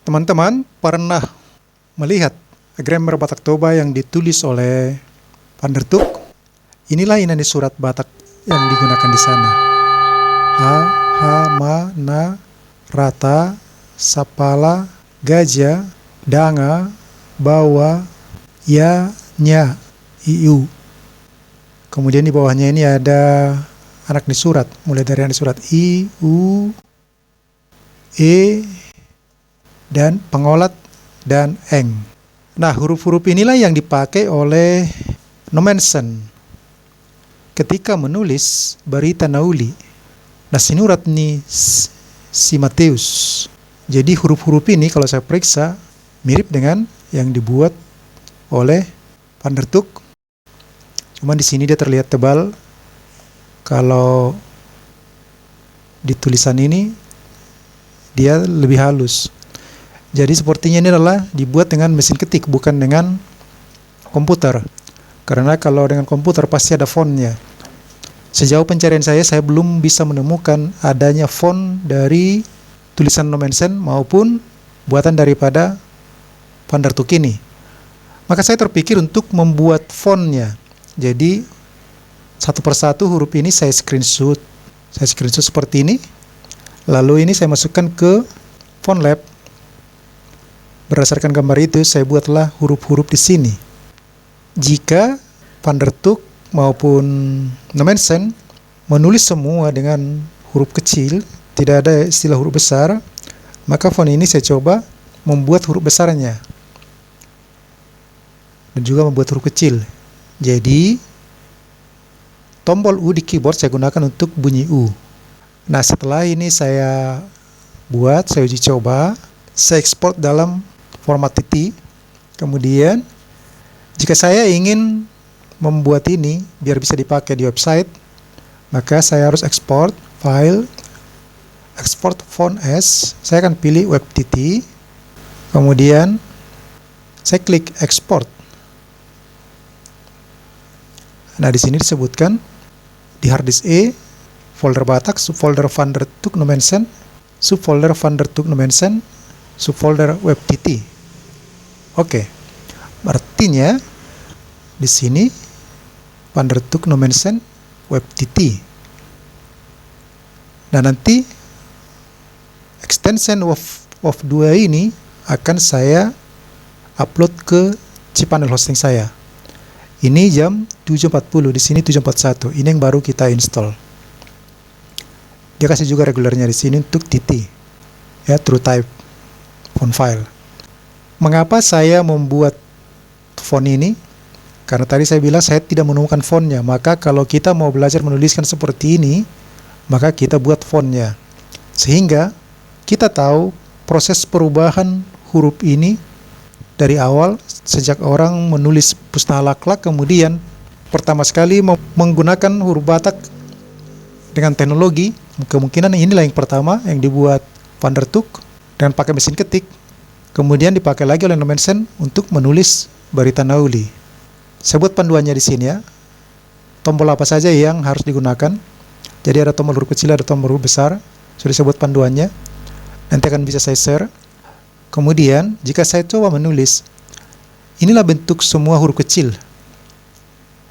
Teman-teman pernah melihat grammar Batak Toba yang ditulis oleh Van der Tuk? Inilah inani surat Batak yang digunakan di sana. A, ha, ma, na, rata, sapala, gajah, danga, bawa, ya, nya, iu. Kemudian di bawahnya ini ada anak di surat, mulai dari anak di surat i, u, e, dan pengolat dan eng. Nah, huruf-huruf inilah yang dipakai oleh Nommensen ketika menulis berita Nauli. Nah, sinurat ni si Matius. Jadi huruf-huruf ini kalau saya periksa mirip dengan yang dibuat oleh Van der Tuk. Cuman di sini dia terlihat tebal. Kalau di tulisan ini dia lebih halus. Jadi sepertinya ini adalah dibuat dengan mesin ketik, bukan dengan komputer. Karena kalau dengan komputer pasti ada fontnya. Sejauh pencarian saya belum bisa menemukan adanya font dari tulisan Nommensen maupun buatan daripada Van der Tuk ini. Maka saya terpikir untuk membuat fontnya. Jadi satu persatu huruf ini saya screenshot. Saya screenshot seperti ini. Lalu ini saya masukkan ke FontLab. Berdasarkan gambar itu, saya buatlah huruf-huruf di sini. Jika Van der Tuk maupun Nommensen menulis semua dengan huruf kecil, tidak ada istilah huruf besar, maka font ini saya coba membuat huruf besarnya. Dan juga membuat huruf kecil. Jadi, tombol U di keyboard saya gunakan untuk bunyi U. Nah, setelah ini saya buat, saya uji coba, saya ekspor dalam format TT. Kemudian jika saya ingin membuat ini biar bisa dipakai di website, maka saya harus ekspor file, export font as. Saya akan pilih WebTT. Kemudian saya klik export. Nah, di sini disebutkan di harddisk E, folder Batak, subfolder Van der Tuk Nommensen, subfolder Van der Tuk Nommensen, subfolder WebTT. Oke, artinya di sini Van der Tuk Nommensen WebTT. Nah, nanti extension of 2 ini akan saya upload ke cPanel hosting saya. Ini jam 7.40, di sini 7.41. Ini yang baru kita install. Dia kasih juga regulernya di sini untuk TT. Ya, true type font file. Mengapa saya membuat font ini? Karena tadi saya bilang saya tidak menemukan fontnya. Maka kalau kita mau belajar menuliskan seperti ini, maka kita buat fontnya. Sehingga kita tahu proses perubahan huruf ini dari awal, sejak orang menulis Pustakhlak, kemudian pertama sekali menggunakan huruf Batak dengan teknologi, kemungkinan inilah yang pertama yang dibuat Van der Tuk dengan pakai mesin ketik. Kemudian dipakai lagi oleh Nommensen untuk menulis berita Nauli. Saya buat panduannya di sini ya. Tombol apa saja yang harus digunakan. Jadi ada tombol huruf kecil, ada tombol huruf besar. Sudah saya buat panduannya. Nanti akan bisa saya share. Kemudian jika saya coba menulis, inilah bentuk semua huruf kecil.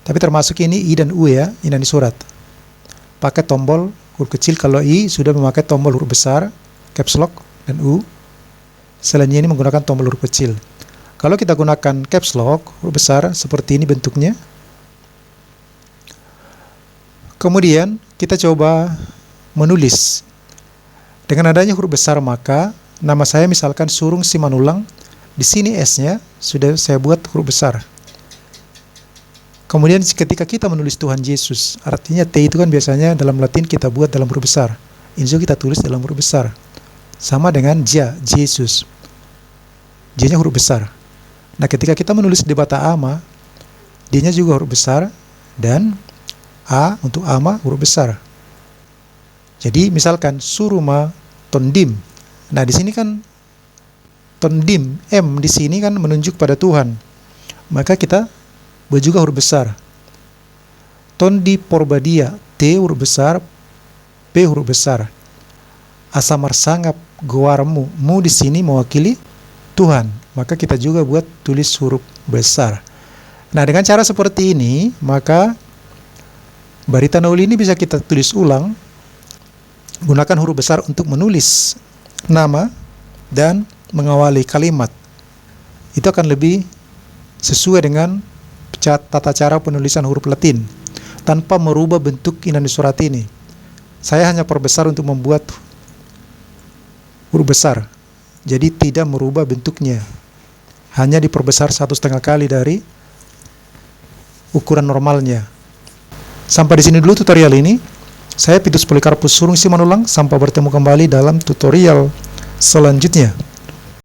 Tapi termasuk ini I dan U ya, inani surat. Pakai tombol huruf kecil. Kalau I sudah memakai tombol huruf besar, caps lock dan U. Selainnya ini menggunakan tombol huruf kecil. Kalau kita gunakan caps lock, huruf besar, seperti ini bentuknya. Kemudian kita coba menulis. Dengan adanya huruf besar, maka nama saya misalkan Surung Simanulang. Di sini S-nya sudah saya buat huruf besar. Kemudian ketika kita menulis Tuhan Yesus, artinya T itu kan biasanya dalam Latin kita buat dalam huruf besar. Inso kita tulis dalam huruf besar. Sama dengan Ja, Yesus. J-nya huruf besar. Nah, ketika kita menulis di Bata Ama, D-nya juga huruf besar, dan A untuk Ama huruf besar. Jadi, misalkan Suruma Tondim. Nah, di sini kan Tondim, M di sini kan menunjuk pada Tuhan. Maka kita buat juga huruf besar. Tondi Porbadia, T huruf besar, P huruf besar. Asamar sangap goarmu, mu di sini mewakili Tuhan. Maka kita juga buat tulis huruf besar. Nah, dengan cara seperti ini, maka Barita Nauli ini bisa kita tulis ulang. Gunakan huruf besar untuk menulis nama dan mengawali kalimat. Itu akan lebih sesuai dengan tata cara penulisan huruf Latin tanpa merubah bentuk inani surat ini. Saya hanya perbesar untuk membuat huruf besar, jadi tidak merubah bentuknya, hanya diperbesar 1,5 kali dari ukuran normalnya. Sampai di sini dulu tutorial ini. Saya Pitus Polikarpus Surung Simanulang. Sampai bertemu kembali dalam tutorial selanjutnya.